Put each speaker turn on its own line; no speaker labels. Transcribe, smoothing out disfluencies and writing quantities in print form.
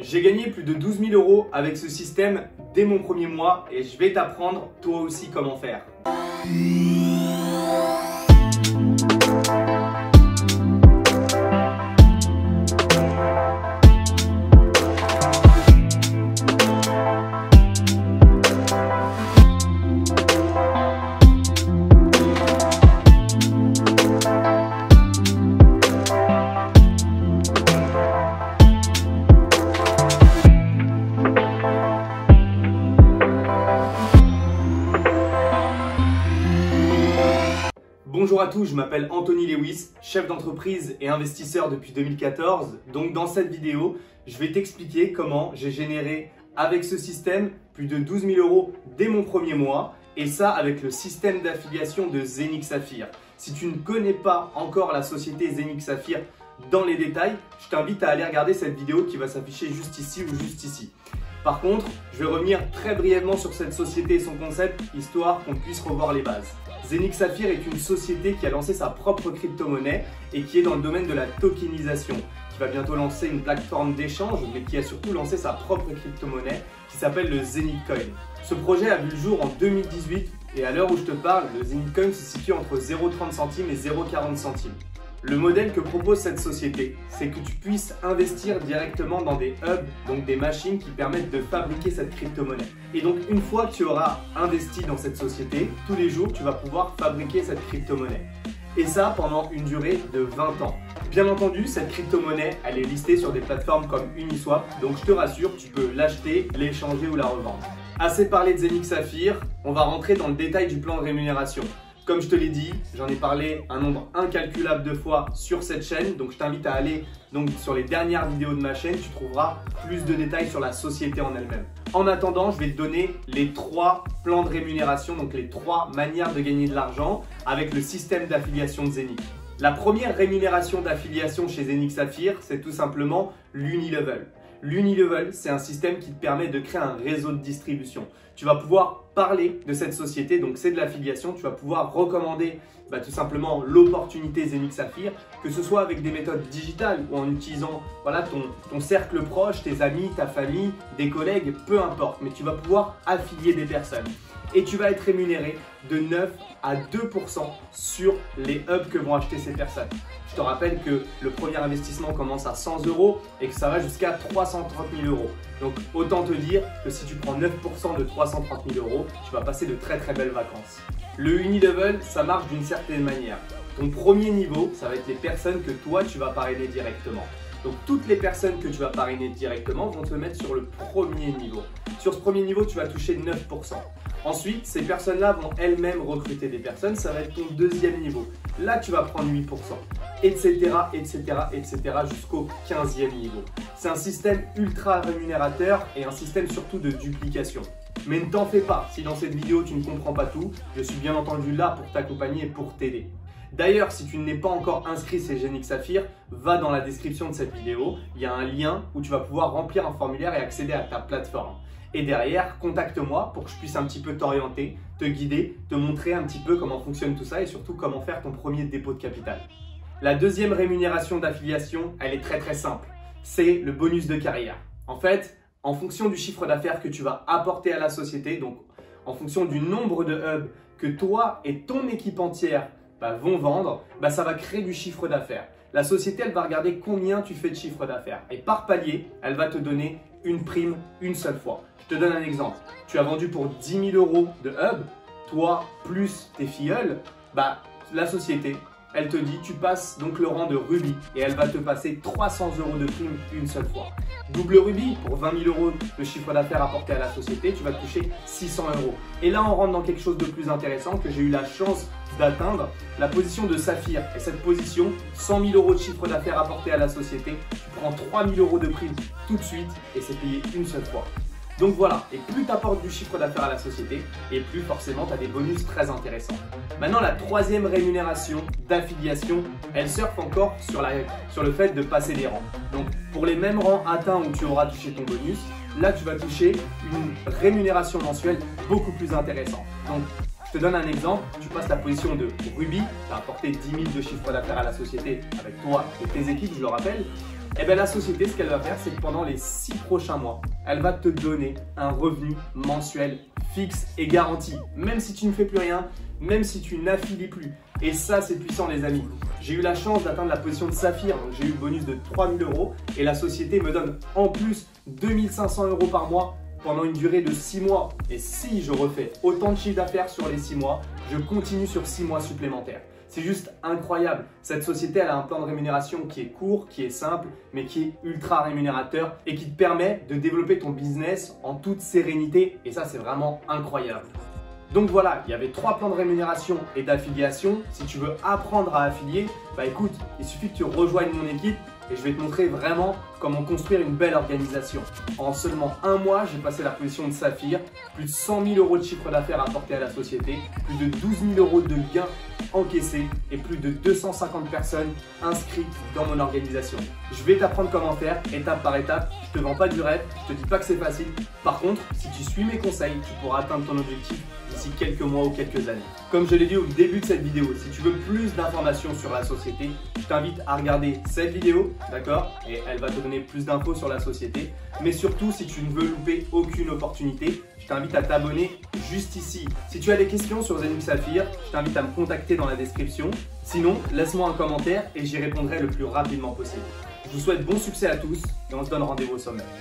J'ai gagné plus de 12 000 € avec ce système dès mon premier mois et je vais t'apprendre toi aussi comment faire. Bonjour à tous, je m'appelle Anthony Lewis, chef d'entreprise et investisseur depuis 2014. Donc dans cette vidéo, je vais t'expliquer comment j'ai généré avec ce système plus de 12 000 € dès mon premier mois et ça avec le système d'affiliation de Zenix Saphir. Si tu ne connais pas encore la société Zenix Saphir dans les détails, je t'invite à aller regarder cette vidéo qui va s'afficher juste ici ou juste ici. Par contre, je vais revenir très brièvement sur cette société et son concept, histoire qu'on puisse revoir les bases. Zenix Saphir est une société qui a lancé sa propre crypto-monnaie et qui est dans le domaine de la tokenisation, qui va bientôt lancer une plateforme d'échange, mais qui a surtout lancé sa propre crypto-monnaie qui s'appelle le Zenitcoin. Ce projet a vu le jour en 2018 et à l'heure où je te parle, le Zenitcoin se situe entre 0,30 centimes et 0,40 centimes. Le modèle que propose cette société, c'est que tu puisses investir directement dans des hubs, donc des machines qui permettent de fabriquer cette crypto-monnaie. Et donc une fois que tu auras investi dans cette société, tous les jours tu vas pouvoir fabriquer cette crypto-monnaie. Et ça pendant une durée de 20 ans. Bien entendu, cette crypto-monnaie, elle est listée sur des plateformes comme Uniswap, donc je te rassure, tu peux l'acheter, l'échanger ou la revendre. Assez parlé de Zenix Saphir, on va rentrer dans le détail du plan de rémunération. Comme je te l'ai dit, j'en ai parlé un nombre incalculable de fois sur cette chaîne, donc je t'invite à aller sur les dernières vidéos de ma chaîne, tu trouveras plus de détails sur la société en elle-même. En attendant, je vais te donner les 3 plans de rémunération, donc les 3 manières de gagner de l'argent avec le système d'affiliation de Zenix. La première rémunération d'affiliation chez Zenix Saphir, c'est tout simplement l'Unilevel. L'Unilevel, c'est un système qui te permet de créer un réseau de distribution. Tu vas pouvoir parler de cette société, donc c'est de l'affiliation. Tu vas pouvoir recommander tout simplement l'opportunité Zenix Saphir, que ce soit avec des méthodes digitales ou en utilisant ton cercle proche, tes amis, ta famille, des collègues, peu importe. Mais tu vas pouvoir affilier des personnes. Et tu vas être rémunéré de 9 à 2% sur les hubs que vont acheter ces personnes. Je te rappelle que le premier investissement commence à 100 € et que ça va jusqu'à 330 000 €. Donc autant te dire que si tu prends 9% de 330 000 €, tu vas passer de très belles vacances. Le Unilevel, ça marche d'une certaine manière. Ton premier niveau, ça va être les personnes que toi tu vas parrainer directement. Donc toutes les personnes que tu vas parrainer directement vont te mettre sur le premier niveau. Sur ce premier niveau, tu vas toucher 9%. Ensuite, ces personnes-là vont elles-mêmes recruter des personnes, ça va être ton deuxième niveau. Là, tu vas prendre 8%, etc., jusqu'au 15e niveau. C'est un système ultra rémunérateur et un système surtout de duplication. Mais ne t'en fais pas, si dans cette vidéo tu ne comprends pas tout, je suis bien entendu là pour t'accompagner et pour t'aider. D'ailleurs, si tu n'es pas encore inscrit chez Zenix Saphir, va dans la description de cette vidéo, il y a un lien où tu vas pouvoir remplir un formulaire et accéder à ta plateforme. Et derrière, contacte-moi pour que je puisse un petit peu t'orienter, te guider, te montrer un petit peu comment fonctionne tout ça et surtout comment faire ton premier dépôt de capital. La deuxième rémunération d'affiliation, elle est très simple. C'est le bonus de carrière. En fait, en fonction du chiffre d'affaires que tu vas apporter à la société, donc en fonction du nombre de hubs que toi et ton équipe entière vont vendre, ça va créer du chiffre d'affaires. La société, elle va regarder combien tu fais de chiffre d'affaires et par palier, elle va te donner une prime une seule fois. Je te donne un exemple. Tu as vendu pour 10 000 € de hub, toi plus tes filleuls, la société, elle te dit tu passes donc le rang de Ruby et elle va te passer 300 € de prime une seule fois. Double Ruby, pour 20 000 € de chiffre d'affaires apporté à la société, tu vas toucher 600 €. Et là, on rentre dans quelque chose de plus intéressant que j'ai eu la chance d'atteindre, la position de Saphir. Et cette position, 100 000 € de chiffre d'affaires apporté à la société, tu prends 3 000 € de prime tout de suite et c'est payé une seule fois. Donc voilà, et plus tu apportes du chiffre d'affaires à la société, et plus forcément tu as des bonus très intéressants. Maintenant, la troisième rémunération d'affiliation, elle surfe encore sur le fait de passer des rangs. Donc pour les mêmes rangs atteints où tu auras touché ton bonus, là tu vas toucher une rémunération mensuelle beaucoup plus intéressante. Donc je te donne un exemple, tu passes la position de Ruby, tu as apporté 10 000 de chiffre d'affaires à la société avec toi et tes équipes, je le rappelle. Et bien la société, ce qu'elle va faire, c'est que pendant les 6 prochains mois, elle va te donner un revenu mensuel fixe et garanti. Même si tu ne fais plus rien, même si tu n'affilies plus. Et ça, c'est puissant les amis. J'ai eu la chance d'atteindre la position de saphir, donc j'ai eu le bonus de 3 000 € et la société me donne en plus 2 500 € par mois pendant une durée de 6 mois. Et si je refais autant de chiffre d'affaires sur les 6 mois, je continue sur 6 mois supplémentaires. C'est juste incroyable. Cette société, elle a un plan de rémunération qui est court, qui est simple, mais qui est ultra rémunérateur et qui te permet de développer ton business en toute sérénité. Et ça, c'est vraiment incroyable. Donc voilà, il y avait 3 plans de rémunération et d'affiliation. Si tu veux apprendre à affilier, bah écoute, il suffit que tu rejoignes mon équipe et je vais te montrer vraiment comment construire une belle organisation. En seulement un mois, j'ai passé la position de saphir, plus de 100 000 € de chiffre d'affaires apporté à la société, plus de 12 000 € de gains encaissés et plus de 250 personnes inscrites dans mon organisation. Je vais t'apprendre comment faire étape par étape. Je te vends pas du rêve, je te dis pas que c'est facile. Par contre, si tu suis mes conseils, tu pourras atteindre ton objectif d'ici quelques mois ou quelques années. Comme je l'ai dit au début de cette vidéo, si tu veux plus d'informations sur la société, je t'invite à regarder cette vidéo, d'accord? Et elle va te donner plus d'infos sur la société. Mais surtout, si tu ne veux louper aucune opportunité, je t'invite à t'abonner juste ici. Si tu as des questions sur Zenith Saphir, je t'invite à me contacter dans la description. Sinon, laisse-moi un commentaire et j'y répondrai le plus rapidement possible. Je vous souhaite bon succès à tous et on se donne rendez-vous au sommet.